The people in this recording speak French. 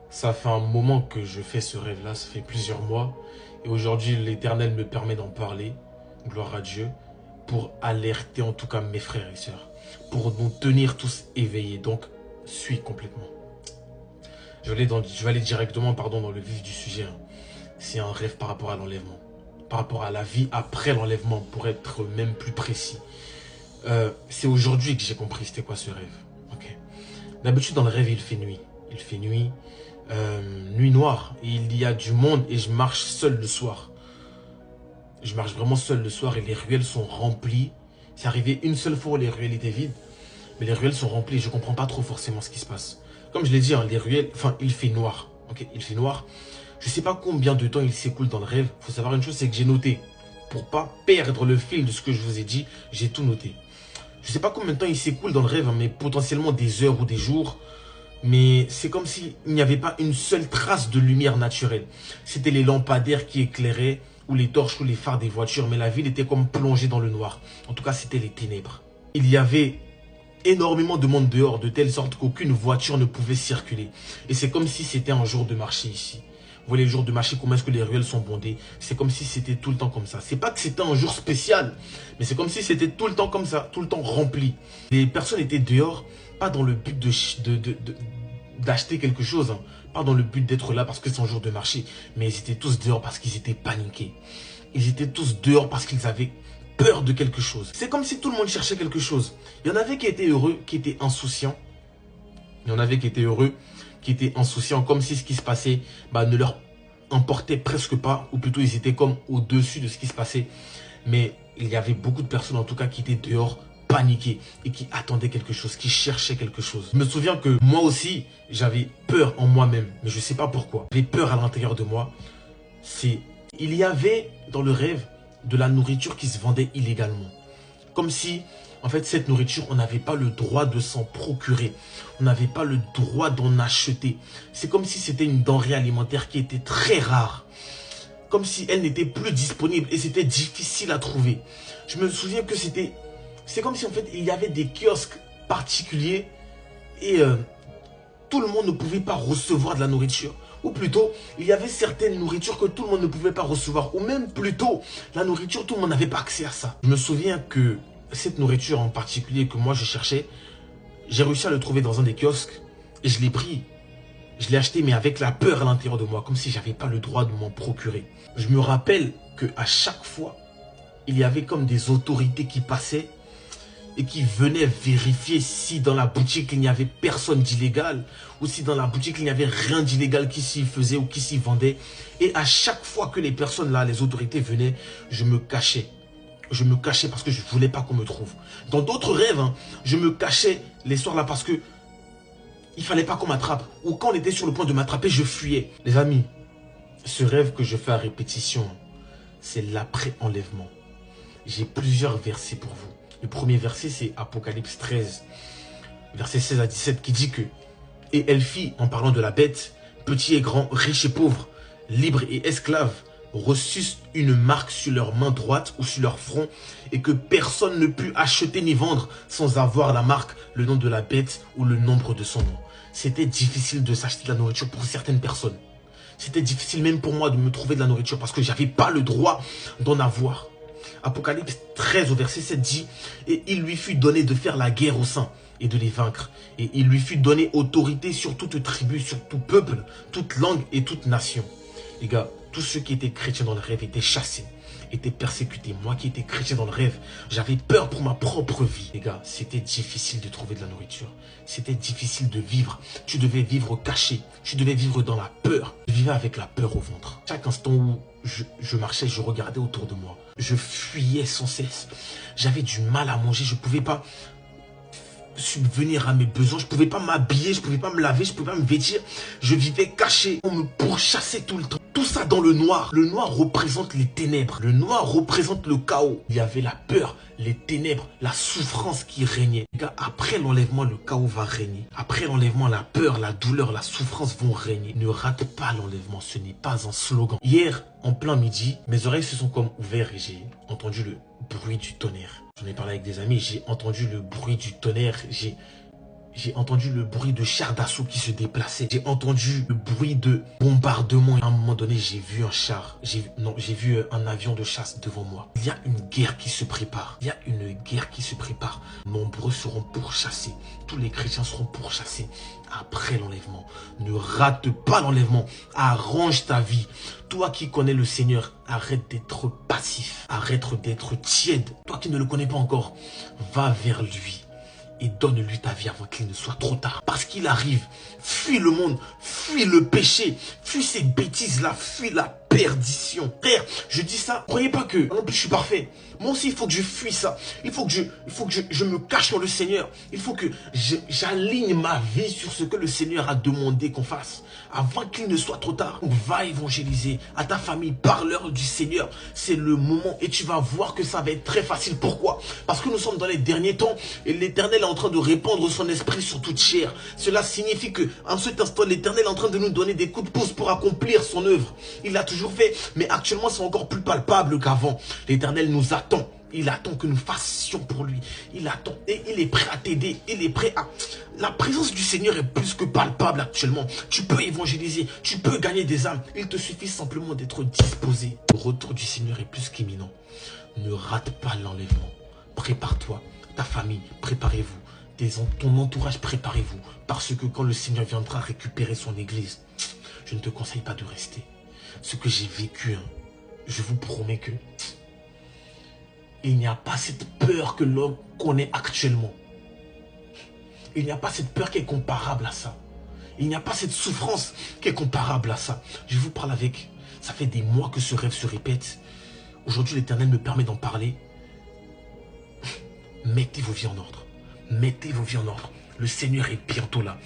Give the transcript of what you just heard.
Ça fait un moment que je fais ce rêve-là, ça fait plusieurs mois. Et aujourd'hui, l'Éternel me permet d'en parler, gloire à Dieu, pour alerter en tout cas mes frères et sœurs, pour nous tenir tous éveillés. Donc, suis complètement. Je vais aller directement dans le vif du sujet. C'est un rêve par rapport à l'enlèvement. Par rapport à la vie après l'enlèvement, pour être même plus précis. C'est aujourd'hui que j'ai compris c'était quoi ce rêve. Okay. D'habitude, dans le rêve, il fait nuit. Il fait nuit. Nuit noire, et il y a du monde et je marche seul le soir. Je marche vraiment seul le soir et les ruelles sont remplies. C'est arrivé une seule fois où les ruelles étaient vides, mais les ruelles sont remplies et je ne comprends pas trop forcément ce qui se passe. Comme je l'ai dit, les ruelles, il fait noir. Ok, il fait noir. Je ne sais pas combien de temps il s'écoule dans le rêve. Il faut savoir une chose, c'est que j'ai noté. Pour pas perdre le fil de ce que je vous ai dit, j'ai tout noté. Je ne sais pas combien de temps il s'écoule dans le rêve, mais potentiellement des heures ou des jours. Mais c'est comme s'il n'y avait pas une seule trace de lumière naturelle. C'était les lampadaires qui éclairaient, ou les torches, ou les phares des voitures. Mais la ville était comme plongée dans le noir. En tout cas, c'était les ténèbres. Il y avait énormément de monde dehors, de telle sorte qu'aucune voiture ne pouvait circuler. Et c'est comme si c'était un jour de marché ici. Vous voyez les jours de marché, comment est-ce que les ruelles sont bondées. C'est comme si c'était tout le temps comme ça. C'est pas que c'était un jour spécial, mais c'est comme si c'était tout le temps comme ça, tout le temps rempli. Les personnes étaient dehors, pas dans le but d'acheter quelque chose, hein. Pas dans le but d'être là parce que c'est un jour de marché, mais ils étaient tous dehors parce qu'ils étaient paniqués. Ils étaient tous dehors parce qu'ils avaient peur de quelque chose. C'est comme si tout le monde cherchait quelque chose. Il y en avait qui étaient heureux, qui étaient insouciants. Il y en avait qui étaient heureux, qui étaient insouciants, comme si ce qui se passait ne leur importait presque pas, ou plutôt ils étaient comme au-dessus de ce qui se passait. Mais il y avait beaucoup de personnes en tout cas qui étaient dehors, paniquées, et qui attendaient quelque chose, qui cherchaient quelque chose. Je me souviens que moi aussi, j'avais peur en moi-même, mais je ne sais pas pourquoi. J'avais peur à l'intérieur de moi. Il y avait dans le rêve de la nourriture qui se vendait illégalement. Comme si, en fait, cette nourriture, on n'avait pas le droit de s'en procurer. On n'avait pas le droit d'en acheter. C'est comme si c'était une denrée alimentaire qui était très rare. Comme si elle n'était plus disponible et c'était difficile à trouver. Je me souviens que c'est comme si, en fait, il y avait des kiosques particuliers et tout le monde ne pouvait pas recevoir de la nourriture. Ou plutôt, il y avait certaines nourritures que tout le monde ne pouvait pas recevoir. Ou même plutôt, la nourriture, tout le monde n'avait pas accès à ça. Je me souviens que cette nourriture en particulier que moi je cherchais, j'ai réussi à le trouver dans un des kiosques. Et je l'ai pris. Je l'ai acheté, mais avec la peur à l'intérieur de moi. Comme si j'avais pas le droit de m'en procurer. Je me rappelle qu'à chaque fois, il y avait comme des autorités qui passaient et qui venaient vérifier si dans la boutique il n'y avait personne d'illégal ou si dans la boutique il n'y avait rien d'illégal qui s'y faisait ou qui s'y vendait. Et à chaque fois que les personnes là, les autorités venaient, je me cachais. Je me cachais parce que je ne voulais pas qu'on me trouve. Dans d'autres rêves, je me cachais les soirs là parce que il ne fallait pas qu'on m'attrape. Ou quand on était sur le point de m'attraper, je fuyais. Les amis, ce rêve que je fais à répétition, c'est l'après-enlèvement. J'ai plusieurs versets pour vous. Le premier verset, c'est Apocalypse 13, verset 16 à 17, qui dit que « Et elle fit, en parlant de la bête, petit et grand, riche et pauvre, libre et esclave, reçussent une marque sur leur main droite ou sur leur front, et que personne ne put acheter ni vendre sans avoir la marque, le nom de la bête ou le nombre de son nom. » C'était difficile de s'acheter de la nourriture pour certaines personnes. C'était difficile même pour moi de me trouver de la nourriture parce que je n'avais pas le droit d'en avoir. Apocalypse 13 au verset 7 dit « Et il lui fut donné de faire la guerre aux saints et de les vaincre. Et il lui fut donné autorité sur toute tribu, sur tout peuple, toute langue et toute nation. » Les gars, tous ceux qui étaient chrétiens dans le rêve étaient chassés, étaient persécutés. Moi qui étais chrétien dans le rêve, j'avais peur pour ma propre vie. Les gars, c'était difficile de trouver de la nourriture. C'était difficile de vivre. Tu devais vivre caché. Tu devais vivre dans la peur. Je vivais avec la peur au ventre. Chaque instant où je marchais, je regardais autour de moi. Je fuyais sans cesse. J'avais du mal à manger. Je ne pouvais pas subvenir à mes besoins. Je ne pouvais pas m'habiller. Je ne pouvais pas me laver. Je ne pouvais pas me vêtir. Je vivais caché. On me pourchassait tout le temps. Tout ça dans le noir. Le noir représente les ténèbres. Le noir représente le chaos. Il y avait la peur, les ténèbres, la souffrance qui régnait. Les gars, après l'enlèvement, le chaos va régner. Après l'enlèvement, la peur, la douleur, la souffrance vont régner. Ne rate pas l'enlèvement. Ce n'est pas un slogan. Hier, en plein midi, mes oreilles se sont comme ouvertes et j'ai entendu le bruit du tonnerre. J'en ai parlé avec des amis. J'ai entendu le bruit du tonnerre. J'ai entendu le bruit de chars d'assaut qui se déplaçaient. J'ai entendu le bruit de bombardement. À un moment donné, j'ai vu un char. J'ai vu un avion de chasse devant moi. Il y a une guerre qui se prépare. Il y a une guerre qui se prépare. Nombreux seront pourchassés. Tous les chrétiens seront pourchassés après l'enlèvement. Ne rate pas l'enlèvement. Arrange ta vie. Toi qui connais le Seigneur, arrête d'être passif. Arrête d'être tiède. Toi qui ne le connais pas encore, va vers lui. Et donne-lui ta vie avant qu'il ne soit trop tard. Parce qu'il arrive. Fuis le monde. Fuis le péché. Fuis ces bêtises-là. Fuis la perdition. Frère, je dis ça. Croyez pas que non plus je suis parfait. Moi aussi, il faut que je fuis ça. Il faut que je me cache dans le Seigneur. Il faut que j'aligne ma vie sur ce que le Seigneur a demandé qu'on fasse. Avant qu'il ne soit trop tard. Donc, va évangéliser à ta famille. Parle-leur du Seigneur. C'est le moment. Et tu vas voir que ça va être très facile. Pourquoi? Parce que nous sommes dans les derniers temps. Et l'Éternel est en train de répandre son esprit sur toute chair. Cela signifie que en cet instant, l'Éternel est en train de nous donner des coups de pouce pour accomplir son œuvre. Il l'a toujours fait. Mais actuellement, c'est encore plus palpable qu'avant. L'Éternel nous attend. Il attend que nous fassions pour lui. Il attend et il est prêt à t'aider. Il est prêt à... La présence du Seigneur est plus que palpable actuellement. Tu peux évangéliser. Tu peux gagner des âmes. Il te suffit simplement d'être disposé. Le retour du Seigneur est plus qu'imminent. Ne rate pas l'enlèvement. Prépare-toi. Ta famille, préparez-vous. Ton entourage, préparez-vous. Parce que quand le Seigneur viendra récupérer son église, je ne te conseille pas de rester. Ce que j'ai vécu, je vous promets que il n'y a pas cette peur que l'homme connaît actuellement. Il n'y a pas cette peur qui est comparable à ça. Il n'y a pas cette souffrance qui est comparable à ça. Je vous parle avec... Ça fait des mois que ce rêve se répète. Aujourd'hui, l'Éternel me permet d'en parler. Mettez vos vies en ordre. Mettez vos vies en ordre. Le Seigneur est bientôt là.